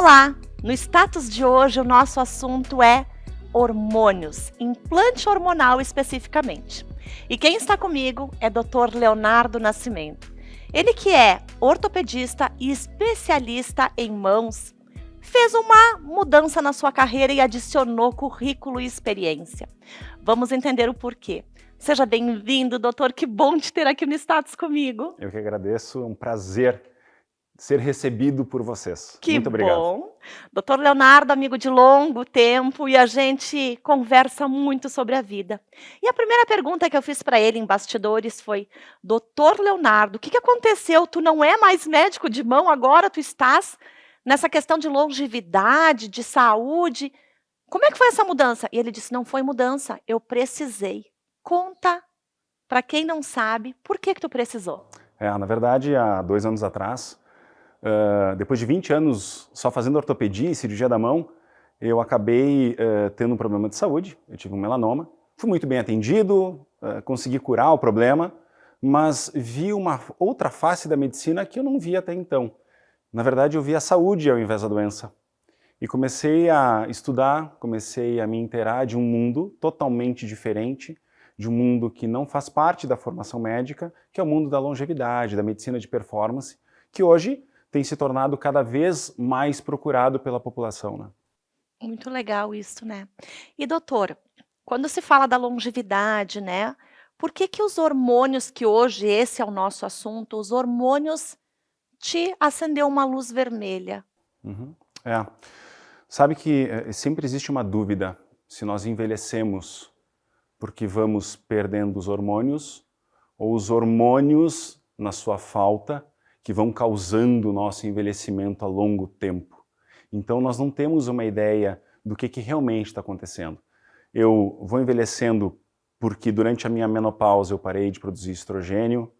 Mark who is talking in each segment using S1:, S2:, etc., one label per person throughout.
S1: Olá! No status de hoje o nosso assunto é hormônios, implante hormonal especificamente. E quem está comigo é Dr. Leonardo Nascimento. Ele que é ortopedista e especialista em mãos, fez uma mudança na sua carreira e adicionou currículo e experiência. Vamos entender o porquê. Seja bem-vindo, doutor, que bom te ter aqui no status comigo.
S2: Eu que agradeço, é um prazer ser recebido por vocês.
S1: Que
S2: Muito obrigado.
S1: bom. Doutor Leonardo, amigo de longo tempo, e a gente conversa muito sobre a vida. E a primeira pergunta que eu fiz para ele em bastidores foi: Doutor Leonardo, o que aconteceu? Tu não é mais médico de mão, agora tu estás nessa questão de longevidade, de saúde. Como é que foi essa mudança? E ele disse: não foi mudança, eu precisei. Conta, para quem não sabe, por que tu precisou?
S2: Na verdade, há 2 anos atrás, depois de 20 anos só fazendo ortopedia e cirurgia da mão, eu acabei tendo um problema de saúde, eu tive um melanoma, fui muito bem atendido, consegui curar o problema, mas vi uma outra face da medicina que eu não via até então. Na verdade, eu vi a saúde ao invés da doença. E comecei a estudar, comecei a me inteirar de um mundo totalmente diferente, de um mundo que não faz parte da formação médica, que é o mundo da longevidade, da medicina de performance, que hoje tem se tornado cada vez mais procurado pela população, né?
S1: Muito legal isso, né? E doutor, quando se fala da longevidade, né? Por que os hormônios, que hoje esse é o nosso assunto, os hormônios te acendeu uma luz vermelha?
S2: Sabe que sempre existe uma dúvida se nós envelhecemos porque vamos perdendo os hormônios ou os hormônios, na sua falta, que vão causando o nosso envelhecimento a longo tempo. Então nós não temos uma ideia do que realmente está acontecendo. Eu vou envelhecendo porque durante a minha menopausa eu parei de produzir estrogênio,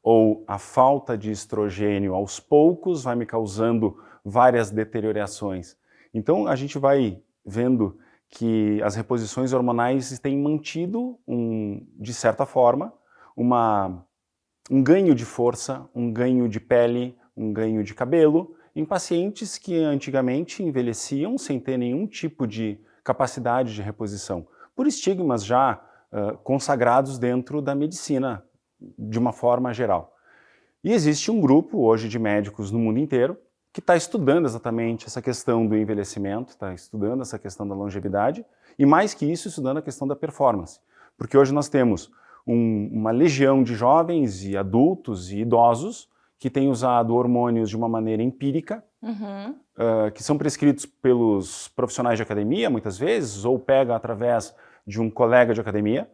S2: ou a falta de estrogênio aos poucos vai me causando várias deteriorações. Então a gente vai vendo que as reposições hormonais têm mantido, de certa forma, um ganho de força, um ganho de pele, um ganho de cabelo, em pacientes que antigamente envelheciam sem ter nenhum tipo de capacidade de reposição, por estigmas já consagrados dentro da medicina, de uma forma geral. E existe um grupo hoje de médicos no mundo inteiro que está estudando exatamente essa questão do envelhecimento, está estudando essa questão da longevidade e, mais que isso, estudando a questão da performance. Porque hoje nós temos uma legião de jovens e adultos e idosos que têm usado hormônios de uma maneira empírica, que são prescritos pelos profissionais de academia, muitas vezes, ou pega através de um colega de academia,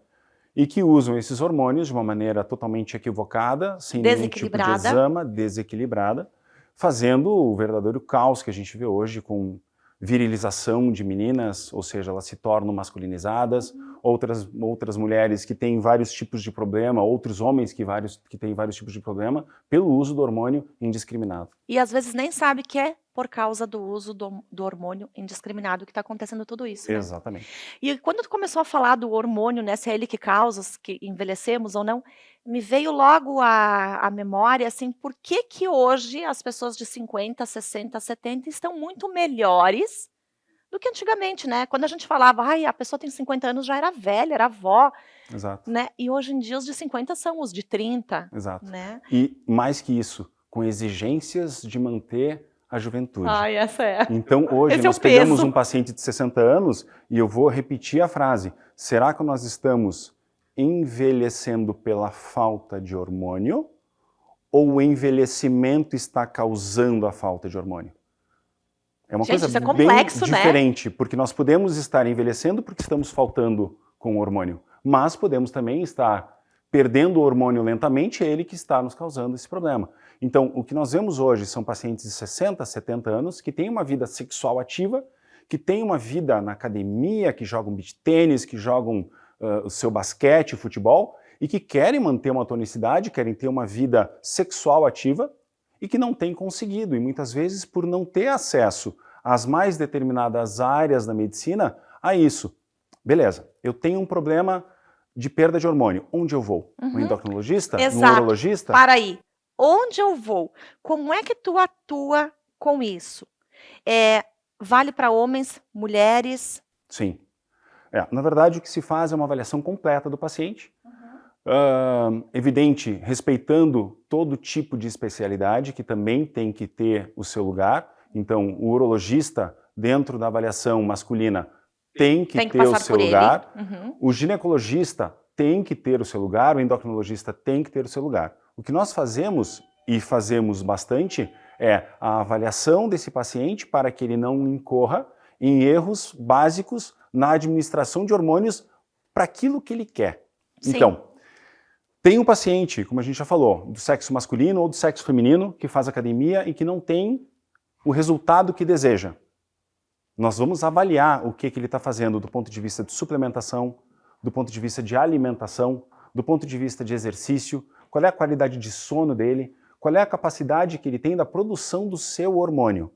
S2: e que usam esses hormônios de uma maneira totalmente equivocada, sem nenhum tipo de exame, desequilibrada, fazendo o verdadeiro caos que a gente vê hoje com virilização de meninas, ou seja, elas se tornam masculinizadas, outras mulheres que têm vários tipos de problema, outros homens que têm vários tipos de problema, pelo uso do hormônio indiscriminado.
S1: E às vezes nem sabe que é por causa do uso do hormônio indiscriminado que está acontecendo tudo isso, né?
S2: Exatamente.
S1: E quando tu começou a falar do hormônio, né, se é ele que causa, que envelhecemos ou não, me veio logo à memória, assim, por que hoje as pessoas de 50, 60, 70 estão muito melhores do que antigamente, né? Quando a gente falava, ai, a pessoa tem 50 anos, já era velha, era avó.
S2: Exato.
S1: Né? E hoje em dia os de 50 são os de 30.
S2: Exato.
S1: Né?
S2: E mais que isso, com exigências de manter a juventude.
S1: Ai, essa é.
S2: Então hoje nós pegamos um paciente de 60 anos e eu vou repetir a frase: será que nós estamos envelhecendo pela falta de hormônio ou o envelhecimento está causando a falta de hormônio? É uma coisa bem diferente, porque nós podemos estar envelhecendo porque estamos faltando com o hormônio, mas podemos também estar perdendo o hormônio lentamente, é ele que está nos causando esse problema. Então, o que nós vemos hoje são pacientes de 60, 70 anos que têm uma vida sexual ativa, que têm uma vida na academia, que jogam beach tênis, que jogam o seu basquete, futebol, e que querem manter uma tonicidade, querem ter uma vida sexual ativa, e que não têm conseguido, e muitas vezes por não ter acesso às mais determinadas áreas da medicina, a isso. Beleza, eu tenho um problema de perda de hormônio. Onde eu vou? Um endocrinologista? Um urologista?
S1: Para aí. Onde eu vou? Como é que tu atua com isso? Vale para homens, mulheres?
S2: Sim. Na verdade, o que se faz é uma avaliação completa do paciente, evidente, respeitando todo tipo de especialidade, que também tem que ter o seu lugar. Então, o urologista, dentro da avaliação masculina, tem que ter o seu lugar. O ginecologista tem que ter o seu lugar, o endocrinologista tem que ter o seu lugar. O que nós fazemos, e fazemos bastante, é a avaliação desse paciente para que ele não incorra em erros básicos na administração de hormônios para aquilo que ele quer.
S1: Sim.
S2: Então, tem um paciente, como a gente já falou, do sexo masculino ou do sexo feminino, que faz academia e que não tem o resultado que deseja. Nós vamos avaliar o que ele está fazendo do ponto de vista de suplementação, do ponto de vista de alimentação, do ponto de vista de exercício, qual é a qualidade de sono dele, qual é a capacidade que ele tem da produção do seu hormônio.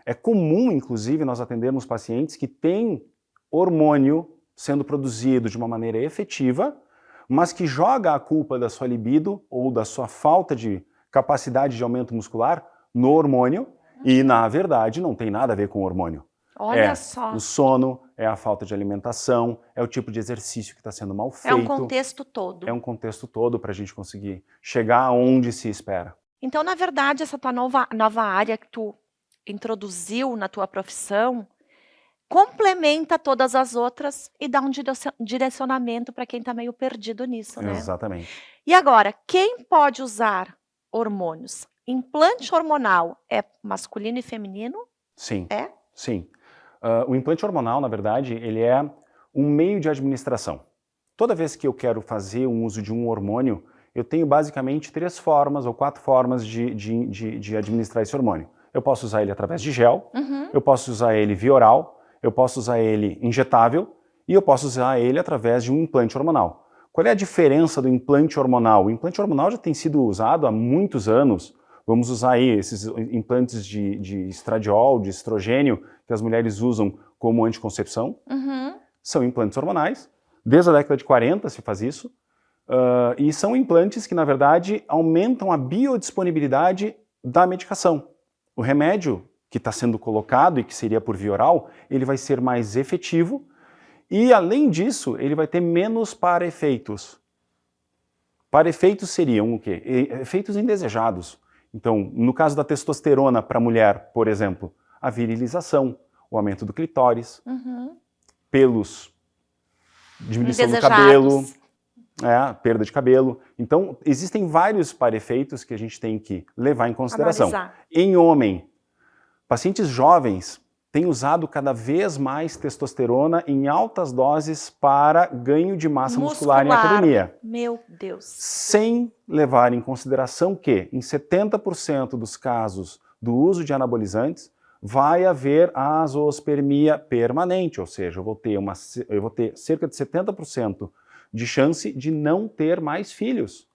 S2: É comum, inclusive, nós atendermos pacientes que têm hormônio sendo produzido de uma maneira efetiva, mas que joga a culpa da sua libido ou da sua falta de capacidade de aumento muscular no hormônio e, na verdade, não tem nada a ver com o hormônio.
S1: Olha só.
S2: O sono, é a falta de alimentação, é o tipo de exercício que está sendo mal feito.
S1: É um contexto todo.
S2: É um contexto todo para a gente conseguir chegar aonde se espera.
S1: Então, na verdade, essa tua nova área que tu introduziu na tua profissão complementa todas as outras e dá um direcionamento para quem está meio perdido nisso, né?
S2: Exatamente.
S1: E agora, quem pode usar hormônios? Implante hormonal é masculino e feminino?
S2: Sim.
S1: É?
S2: Sim. O implante hormonal, na verdade, ele é um meio de administração. Toda vez que eu quero fazer um uso de um hormônio, eu tenho basicamente 3 formas ou 4 formas de administrar esse hormônio. Eu posso usar ele através de gel, eu posso usar ele via oral, eu posso usar ele injetável e eu posso usar ele através de um implante hormonal. Qual é a diferença do implante hormonal? O implante hormonal já tem sido usado há muitos anos. Vamos usar aí esses implantes de estradiol, de estrogênio, que as mulheres usam como anticoncepção. São implantes hormonais. Desde a década de 40 se faz isso. E são implantes que, na verdade, aumentam a biodisponibilidade da medicação. O remédio que está sendo colocado e que seria por via oral, ele vai ser mais efetivo e, além disso, ele vai ter menos para-efeitos. Para-efeitos seriam o quê? Efeitos indesejados. Então, no caso da testosterona para a mulher, por exemplo, a virilização, o aumento do clitóris, pelos, diminuição do cabelo, perda de cabelo. Então, existem vários para-efeitos que a gente tem que levar em consideração.
S1: Analisar.
S2: Em homem, pacientes jovens têm usado cada vez mais testosterona em altas doses para ganho de massa muscular em academia.
S1: Meu Deus.
S2: Sem levar em consideração que, em 70% dos casos do uso de anabolizantes, vai haver azoospermia permanente, ou seja, eu vou ter cerca de 70% de chance de não ter mais filhos.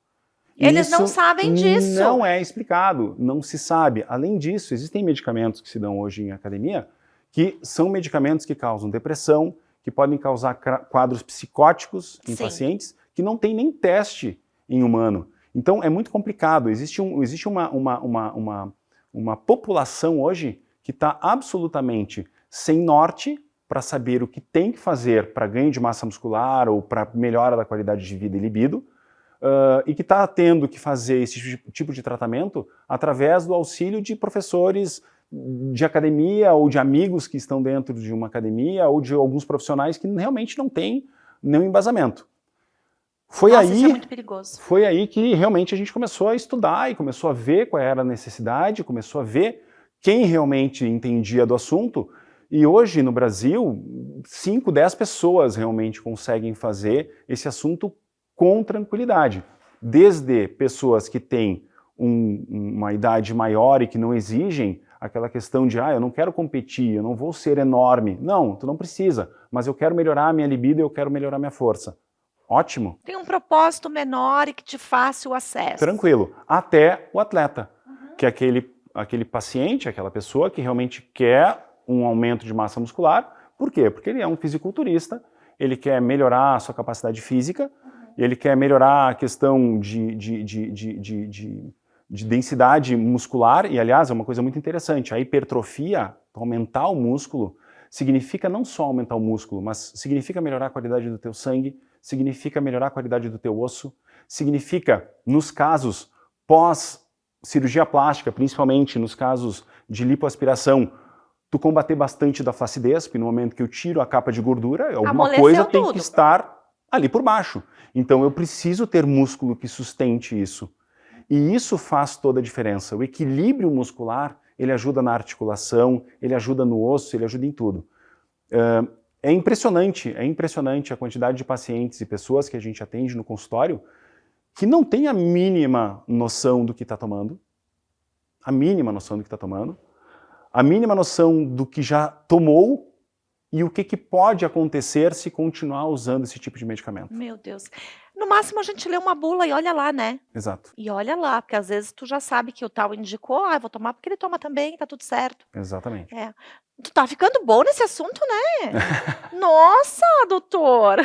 S1: Eles não sabem disso.
S2: Não é explicado, não se sabe. Além disso, existem medicamentos que se dão hoje em academia que são medicamentos que causam depressão, que podem causar quadros psicóticos em pacientes que não tem nem teste em humano. Então é muito complicado. Existe uma população hoje que está absolutamente sem norte para saber o que tem que fazer para ganho de massa muscular ou para melhora da qualidade de vida e libido, e que está tendo que fazer esse tipo de tratamento através do auxílio de professores de academia ou de amigos que estão dentro de uma academia ou de alguns profissionais que realmente não têm nenhum embasamento. Isso é muito perigoso. Foi aí que realmente a gente começou a estudar e começou a ver qual era a necessidade, começou a ver quem realmente entendia do assunto. E hoje, no Brasil, 5, 10 pessoas realmente conseguem fazer esse assunto com tranquilidade. Desde pessoas que têm uma idade maior e que não exigem aquela questão de eu não quero competir, eu não vou ser enorme. Não, tu não precisa, mas eu quero melhorar a minha libido e eu quero melhorar a minha força. Ótimo.
S1: Tem um propósito menor e que te faça o acesso.
S2: Tranquilo. Até o atleta, que é aquele paciente, aquela pessoa que realmente quer um aumento de massa muscular. Por quê? Porque ele é um fisiculturista, ele quer melhorar a sua capacidade física, ele quer melhorar a questão de densidade muscular, e aliás é uma coisa muito interessante, a hipertrofia, aumentar o músculo, significa não só aumentar o músculo, mas significa melhorar a qualidade do teu sangue, significa melhorar a qualidade do teu osso, significa, nos casos pós-cirurgia plástica, principalmente nos casos de lipoaspiração, tu combater bastante da flacidez, porque no momento que eu tiro a capa de gordura, alguma coisa tem que estar ali por baixo. Então eu preciso ter músculo que sustente isso. E isso faz toda a diferença. O equilíbrio muscular, ele ajuda na articulação, ele ajuda no osso, ele ajuda em tudo. É impressionante a quantidade de pacientes e pessoas que a gente atende no consultório que não tem a mínima noção do que está tomando, a mínima noção do que está tomando, a mínima noção do que já tomou e o que pode acontecer se continuar usando esse tipo de medicamento.
S1: Meu Deus. No máximo a gente lê uma bula e olha lá, né?
S2: Exato.
S1: E olha lá, porque às vezes tu já sabe que o tal indicou, eu vou tomar porque ele toma também, tá tudo certo.
S2: Exatamente.
S1: Tu tá ficando bom nesse assunto, né? Nossa, doutor!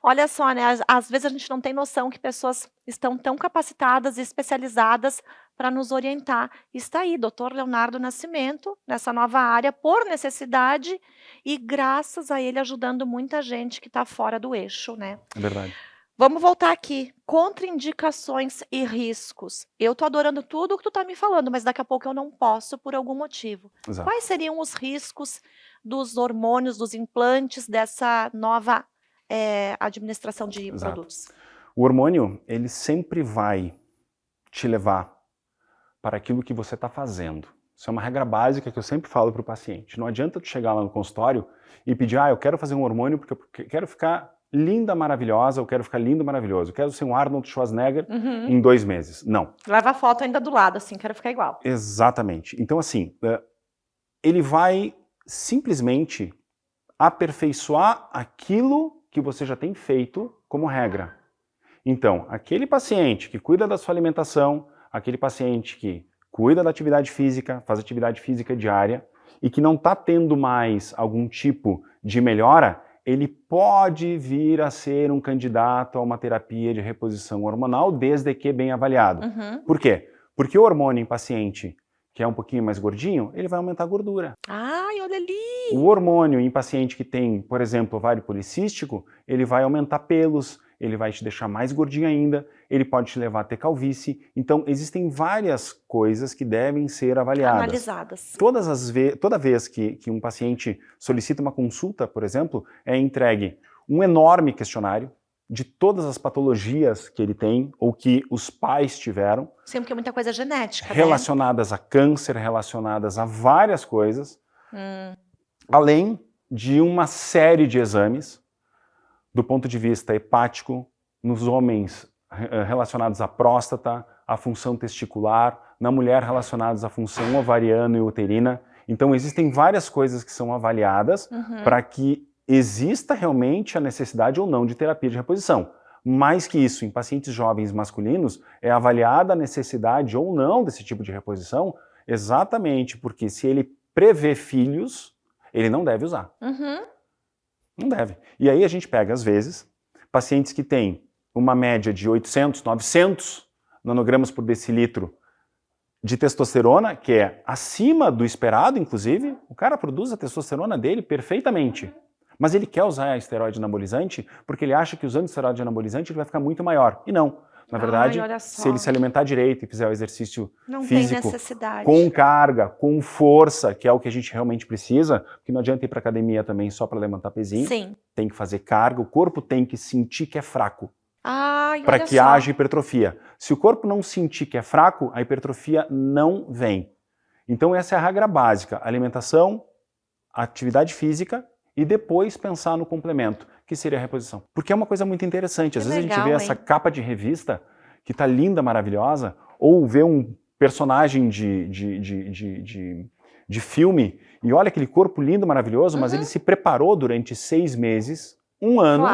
S1: Olha só, né? Às vezes a gente não tem noção que pessoas estão tão capacitadas e especializadas para nos orientar. Está aí, doutor Leonardo Nascimento, nessa nova área, por necessidade e graças a ele ajudando muita gente que está fora do eixo, né?
S2: É verdade.
S1: Vamos voltar aqui. Contraindicações e riscos. Eu tô adorando tudo o que tu tá me falando, mas daqui a pouco eu não posso por algum motivo.
S2: Exato.
S1: Quais seriam os riscos dos hormônios, dos implantes, dessa nova administração de
S2: Exato.
S1: produtos?
S2: O hormônio, ele sempre vai te levar para aquilo que você está fazendo. Isso é uma regra básica que eu sempre falo para o paciente. Não adianta tu chegar lá no consultório e pedir, eu quero fazer um hormônio porque eu quero ficar linda, maravilhosa, eu quero ficar lindo, maravilhoso. Eu quero ser um Arnold Schwarzenegger em 2 meses. Não.
S1: Leva a foto ainda do lado, assim, quero ficar igual.
S2: Exatamente. Então, assim, ele vai simplesmente aperfeiçoar aquilo que você já tem feito como regra. Então, aquele paciente que cuida da sua alimentação, aquele paciente que cuida da atividade física, faz atividade física diária e que não está tendo mais algum tipo de melhora, ele pode vir a ser um candidato a uma terapia de reposição hormonal, desde que bem avaliado. Por quê? Porque o hormônio em paciente que é um pouquinho mais gordinho, ele vai aumentar a gordura.
S1: Ai, olha ali!
S2: O hormônio em paciente que tem, por exemplo, ovário policístico, ele vai aumentar pelos, ele vai te deixar mais gordinho ainda, ele pode te levar a ter calvície. Então, existem várias coisas que devem ser avaliadas.
S1: Analisadas.
S2: Toda vez que um paciente solicita uma consulta, por exemplo, é entregue um enorme questionário de todas as patologias que ele tem ou que os pais tiveram.
S1: Sempre que é muita coisa genética,
S2: relacionadas a câncer, relacionadas a várias coisas, além de uma série de exames do ponto de vista hepático, nos homens relacionados à próstata, à função testicular, na mulher relacionados à função ovariana e uterina. Então existem várias coisas que são avaliadas para que exista realmente a necessidade ou não de terapia de reposição. Mais que isso, em pacientes jovens masculinos, é avaliada a necessidade ou não desse tipo de reposição, exatamente porque se ele prevê filhos, ele não deve usar. Não deve. E aí a gente pega, às vezes, pacientes que têm uma média de 800, 900 nanogramas por decilitro de testosterona, que é acima do esperado, inclusive, o cara produz a testosterona dele perfeitamente. Mas ele quer usar esteroide anabolizante porque ele acha que usando esteroide anabolizante ele vai ficar muito maior. E não. Na verdade, se ele se alimentar direito e fizer o exercício físico com carga, com força, que é o que a gente realmente precisa, porque não adianta ir para academia também só para levantar pezinho.
S1: Sim.
S2: Tem que fazer carga, o corpo tem que sentir que é fraco.
S1: Para
S2: que haja hipertrofia. Se o corpo não sentir que é fraco, a hipertrofia não vem. Então essa é a regra básica. Alimentação, atividade física e depois pensar no complemento, que seria a reposição. Porque é uma coisa muito interessante. Às vezes a gente vê essa capa de revista, que tá linda, maravilhosa, ou vê um personagem de filme, e olha aquele corpo lindo, maravilhoso, mas ele se preparou durante 6 meses, 1 ano,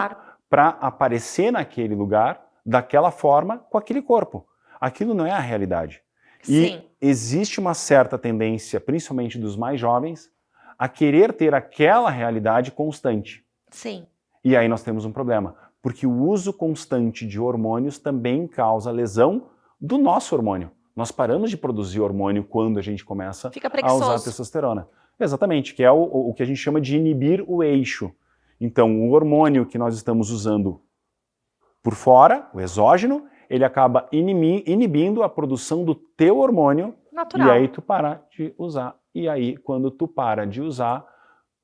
S2: para aparecer naquele lugar, daquela forma, com aquele corpo. Aquilo não é a realidade. E existe uma certa tendência, principalmente dos mais jovens, a querer ter aquela realidade constante.
S1: Sim.
S2: E aí nós temos um problema, porque o uso constante de hormônios também causa lesão do nosso hormônio, Nós paramos de produzir hormônio quando a gente começa
S1: Fica
S2: a usar
S1: preguiçoso.
S2: testosterona. Exatamente, que é o que a gente chama de inibir o eixo. Então, o hormônio que nós estamos usando por fora, o exógeno, ele acaba inibindo a produção do teu hormônio.
S1: Natural.
S2: E aí tu para de usar. E aí, quando tu para de usar,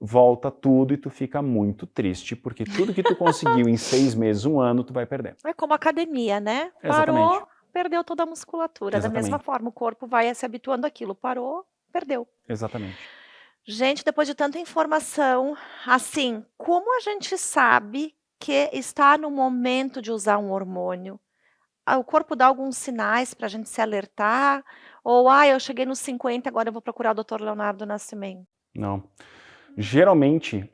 S2: volta tudo e tu fica muito triste, porque tudo que tu conseguiu em 6 meses, 1 ano, tu vai perder.
S1: É como academia, né?
S2: Exatamente.
S1: Parou, perdeu toda a musculatura. Da mesma
S2: Exatamente.
S1: forma, o corpo vai se habituando àquilo. Parou, perdeu.
S2: Exatamente.
S1: Gente, depois de tanta informação, assim, como a gente sabe que está no momento de usar um hormônio? O corpo dá alguns sinais para a gente se alertar? Ou, eu cheguei nos 50, agora eu vou procurar o Dr. Leonardo Nascimento?
S2: Não. Geralmente,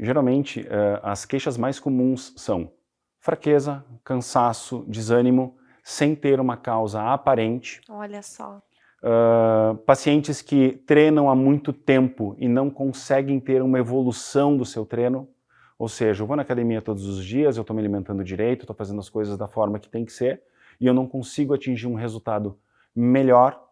S2: as queixas mais comuns são fraqueza, cansaço, desânimo, sem ter uma causa aparente.
S1: Olha só.
S2: Pacientes que treinam há muito tempo e não conseguem ter uma evolução do seu treino. Ou seja, eu vou na academia todos os dias, eu estou me alimentando direito, estou fazendo as coisas da forma que tem que ser, e eu não consigo atingir um resultado melhor.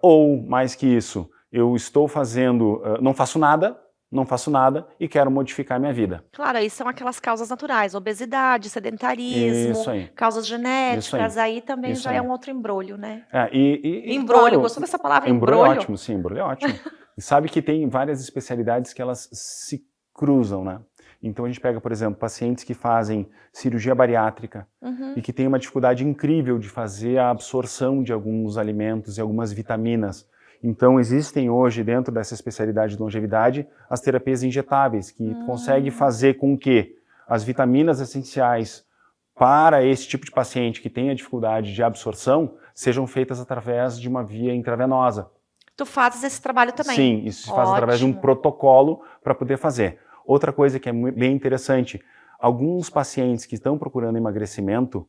S2: Ou, mais que isso, eu estou fazendo, não faço nada e quero modificar minha vida.
S1: Claro, aí são aquelas causas naturais, obesidade, sedentarismo,
S2: Isso aí.
S1: causas genéticas, aí também
S2: Isso
S1: já
S2: aí.
S1: é um outro embrulho, né?
S2: Embrulho,
S1: Claro, gostou dessa palavra,
S2: embrulho é
S1: embrulho?
S2: ótimo, sim, embrulho é ótimo. E sabe que tem várias especialidades que elas se cruzam, né? Então a gente pega, por exemplo, pacientes que fazem cirurgia bariátrica e que têm uma dificuldade incrível de fazer a absorção de alguns alimentos e algumas vitaminas. Então existem hoje, dentro dessa especialidade de longevidade, as terapias injetáveis, que conseguem fazer com que as vitaminas essenciais para esse tipo de paciente que tem a dificuldade de absorção sejam feitas através de uma via intravenosa.
S1: Tu fazes esse trabalho também?
S2: Sim, isso se faz através de um protocolo para poder fazer. Outra coisa que é bem interessante, alguns pacientes que estão procurando emagrecimento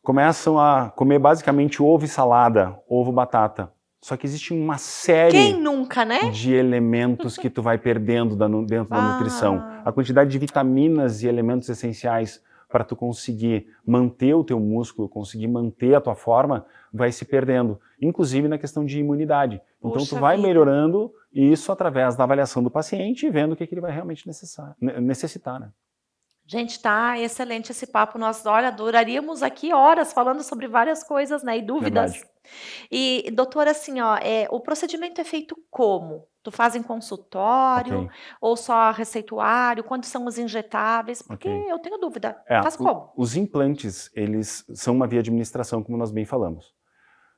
S2: começam a comer basicamente ovo e salada, ovo, batata. Só que existe uma série
S1: Quem nunca, né?
S2: de elementos que tu vai perdendo dentro da nutrição. A quantidade de vitaminas e elementos essenciais para tu conseguir manter o teu músculo, conseguir manter a tua forma, vai se perdendo, inclusive na questão de imunidade. Então tu vai melhorando isso através da avaliação do paciente e vendo o que ele vai realmente necessitar, né?
S1: Gente, tá excelente esse papo. Nós, olha, duraríamos aqui horas falando sobre várias coisas, né, e dúvidas.
S2: Verdade.
S1: E, doutora, assim, o procedimento é feito como? Tu faz em consultório ou só receituário? Quando são os injetáveis? Porque eu tenho dúvida. Faz como?
S2: Os implantes, eles são uma via de administração, como nós bem falamos.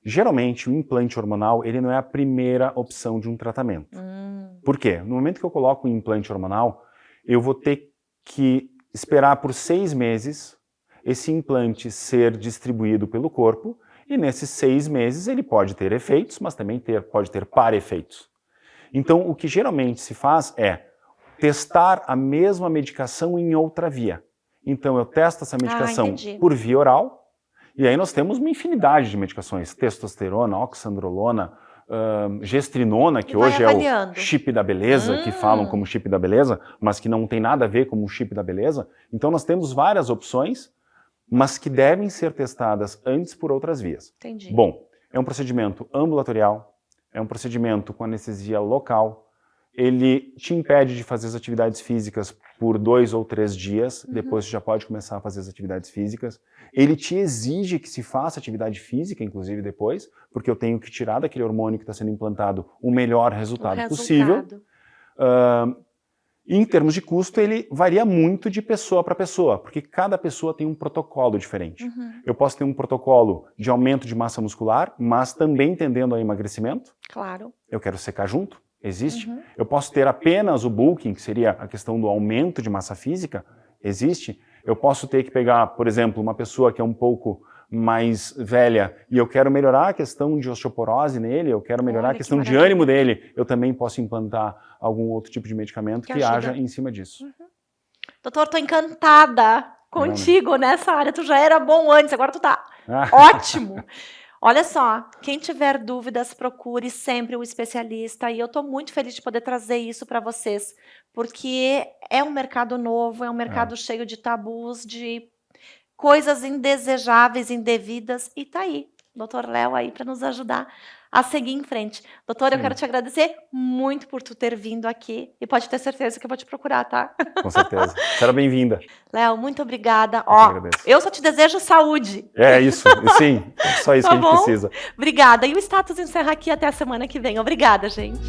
S2: Geralmente, o implante hormonal, ele não é a primeira opção de um tratamento. Por quê? No momento que eu coloco um implante hormonal, eu vou ter que esperar por 6 meses esse implante ser distribuído pelo corpo, e nesses 6 meses ele pode ter efeitos, mas também pode ter para-efeitos. Então, o que geralmente se faz é testar a mesma medicação em outra via. Então, eu testo essa medicação por via oral, e aí nós temos uma infinidade de medicações, testosterona, oxandrolona, gestrinona, que hoje é o chip da beleza, que falam como chip da beleza, mas que não tem nada a ver com o chip da beleza. Então nós temos várias opções, mas que devem ser testadas antes por outras vias.
S1: Entendi.
S2: Bom, é um procedimento ambulatorial, é um procedimento com anestesia local, ele te impede de fazer as atividades físicas por 2 ou 3 dias, depois você já pode começar a fazer as atividades físicas. Ele te exige que se faça atividade física, inclusive depois, porque eu tenho que tirar daquele hormônio que está sendo implantado o melhor resultado possível. Em termos de custo, ele varia muito de pessoa para pessoa, porque cada pessoa tem um protocolo diferente. Eu posso ter um protocolo de aumento de massa muscular, mas também tendendo ao emagrecimento.
S1: Claro.
S2: Eu quero secar junto. Existe. Eu posso ter apenas o bulking, que seria a questão do aumento de massa física. Existe. Eu posso ter que pegar, por exemplo, uma pessoa que é um pouco mais velha e eu quero melhorar a questão de osteoporose nele, eu quero melhorar a questão de ânimo dele. Eu também posso implantar algum outro tipo de medicamento que haja em cima disso.
S1: Doutor, tô encantada contigo nessa área. Tu já era bom antes, agora tu tá ótimo. Olha só, quem tiver dúvidas, procure sempre o especialista, e eu estou muito feliz de poder trazer isso para vocês, porque é um mercado novo, é um mercado cheio de tabus, de coisas indesejáveis, indevidas, e tá aí. Dr. Léo aí para nos ajudar a seguir em frente. Doutor, eu quero te agradecer muito por tu ter vindo aqui e pode ter certeza que eu vou te procurar, tá?
S2: Com certeza. Será bem-vinda.
S1: Léo, muito obrigada. Ó, eu só te desejo saúde.
S2: É isso, sim. É só isso
S1: Tá
S2: que a gente
S1: bom?
S2: precisa.
S1: Obrigada. E o Status encerra aqui até a semana que vem. Obrigada, gente.